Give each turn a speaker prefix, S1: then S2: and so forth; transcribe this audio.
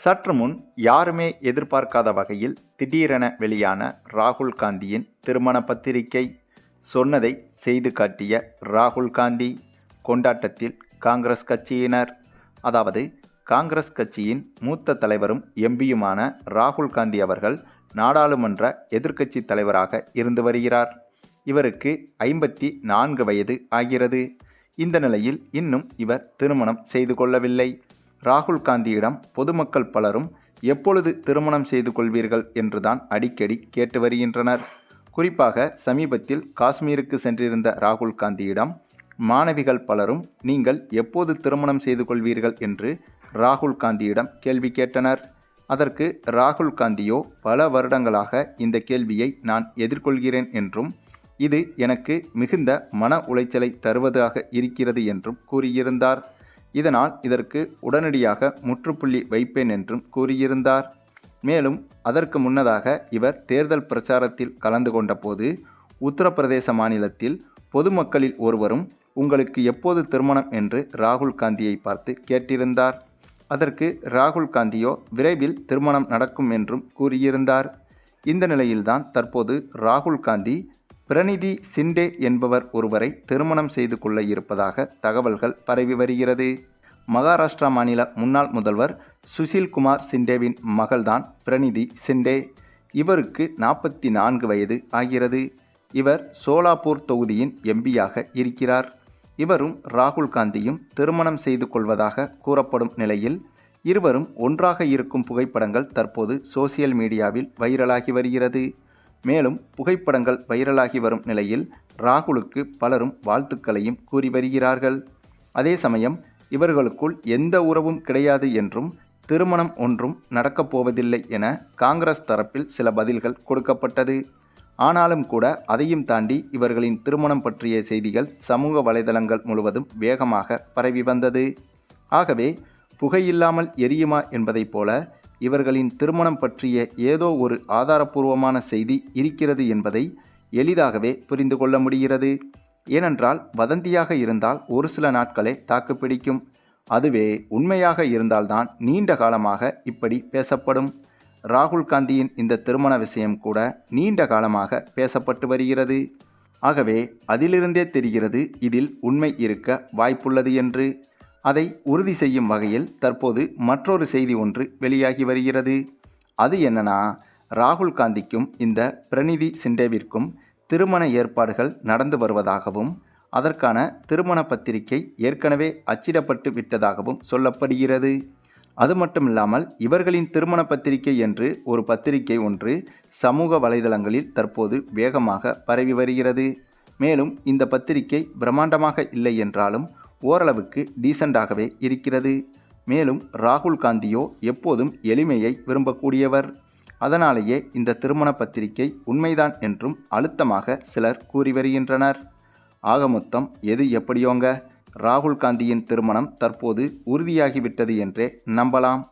S1: சற்று முன் யாருமே எதிர்பார்க்காத வகையில் திடீரென வெளியான ராகுல் காந்தியின் திருமண பத்திரிகை. சொன்னதை செய்து காட்டிய ராகுல் காந்தி. கொண்டாட்டத்தில் காங்கிரஸ் கட்சியினர். அதாவது காங்கிரஸ் கட்சியின் மூத்த தலைவரும் எம்பியுமான ராகுல் காந்தி அவர்கள் நாடாளுமன்ற எதிர்க்கட்சி தலைவராக இருந்து வருகிறார். இவருக்கு 54 வயது ஆகிறது. இந்த நிலையில் இன்னும் இவர் திருமணம் செய்து கொள்ளவில்லை. ராகுல் காந்தியிடம் பொதுமக்கள் பலரும் எப்பொழுது திருமணம் செய்து கொள்வீர்கள் என்றுதான் அடிக்கடி கேட்டு வருகின்றனர். குறிப்பாக சமீபத்தில் காஷ்மீருக்கு சென்றிருந்த ராகுல் காந்தியிடம் மாணவிகள் பலரும் நீங்கள் எப்போது திருமணம் செய்து கொள்வீர்கள் என்று ராகுல் காந்தியிடம் கேள்வி கேட்டனர். அதற்கு ராகுல் காந்தியோ பல வருடங்களாக இந்த கேள்வியை நான் எதிர்கொள்கிறேன் என்றும் இது எனக்கு மிகுந்த மன உளைச்சலை தருவதாக இருக்கிறது என்றும் கூறியிருந்தார். இதனால் இதற்கு உடனடியாக முற்றுப்புள்ளி வைப்பேன் என்றும் கூறியிருந்தார். மேலும் அதற்கு முன்னதாக இவர் தேர்தல் பிரச்சாரத்தில் கலந்து கொண்ட போது உத்தரப்பிரதேச மாநிலத்தில் பொதுமக்களில் ஒருவரும் உங்களுக்கு எப்போது திருமணம் என்று ராகுல் காந்தியை பார்த்து கேட்டிருந்தார். அதற்கு ராகுல் காந்தியோ விரைவில் திருமணம் நடக்கும் என்றும் கூறியிருந்தார். இந்த நிலையில்தான் தற்போது ராகுல் காந்தி பிரனிதி சிண்டே என்பவர் ஒருவரை திருமணம் செய்து கொள்ள இருப்பதாக தகவல்கள் பரவி வருகிறது. மகாராஷ்டிரா மாநில முன்னாள் முதல்வர் சுஷில் குமார் சிண்டேவின் மகள்தான் பிரனிதி சிண்டே. இவருக்கு 44 வயது ஆகிறது. இவர் சோலாப்பூர் தொகுதியின் எம்பியாக இருக்கிறார். இவரும் ராகுல் காந்தியும் திருமணம் செய்து கொள்வதாக கூறப்படும் நிலையில் இருவரும் ஒன்றாக இருக்கும் புகைப்படங்கள் தற்போது சோசியல் மீடியாவில் வைரலாகி வருகிறது. மேலும் புகைப்படங்கள் வைரலாகி வரும் நிலையில் ராகுலுக்கு பலரும் வாழ்த்துக்களையும் கூறி வருகிறார்கள். அதே சமயம் இவர்களுக்குள் எந்த உறவும் கிடையாது என்றும் திருமணம் ஒன்றும் நடக்கப் போவதில்லை என காங்கிரஸ் தரப்பில் சில பதில்கள் கொடுக்கப்பட்டது. ஆனாலும் கூட அதையும் தாண்டி இவர்களின் திருமணம் பற்றிய செய்திகள் சமூக வலைதளங்கள் முழுவதும் வேகமாக பரவி வந்தது. ஆகவே புகையில்லாமல் எரியுமா என்பதைப் போல இவர்களின் திருமணம் பற்றிய ஏதோ ஒரு ஆதாரபூர்வமான செய்தி இருக்கிறது என்பதை எளிதாகவே புரிந்து கொள்ள முடிகிறது. ஏனென்றால் வதந்தியாக இருந்தால் ஒரு சில நாட்களே தாக்குப்பிடிக்கும். அதுவே உண்மையாக இருந்தால்தான் நீண்ட காலமாக இப்படி பேசப்படும். ராகுல் காந்தியின் இந்த திருமண விஷயம் கூட நீண்ட காலமாக பேசப்பட்டு வருகிறது. ஆகவே அதிலிருந்தே தெரிகிறது இதில் உண்மை இருக்க வாய்ப்புள்ளது என்று. அதை உறுதி செய்யும் வகையில் தற்போது மற்றொரு செய்தி ஒன்று வெளியாகி வருகிறது. அது என்னன்னா, ராகுல் காந்திக்கும் இந்த பிரனிதி சிண்டேவிற்கும் திருமண ஏற்பாடுகள் நடந்து வருவதாகவும் அதற்கான திருமண பத்திரிகை ஏற்கனவே அச்சிடப்பட்டு விட்டதாகவும் சொல்லப்படுகிறது. அது மட்டுமில்லாமல் இவர்களின் திருமண பத்திரிகை என்று ஒரு பத்திரிகை ஒன்று சமூக வலைதளங்களில் தற்போது வேகமாக பரவி வருகிறது. மேலும் இந்த பத்திரிகை பிரம்மாண்டமாக இல்லை என்றாலும் ஓரளவுக்கு டீசெண்டாகவே இருக்கிறது. மேலும் ராகுல் காந்தியோ எப்போதும் எளிமையை விரும்பக்கூடியவர். அதனாலேயே இந்த திருமண பத்திரிகை உண்மைதான் என்றும் அழுத்தமாக சிலர் கூறி வருகின்றனர். ஆக மொத்தம் எது எப்படியோங்க, ராகுல் காந்தியின் திருமணம் தற்போது உறுதியாகிவிட்டது என்றே நம்பலாம்.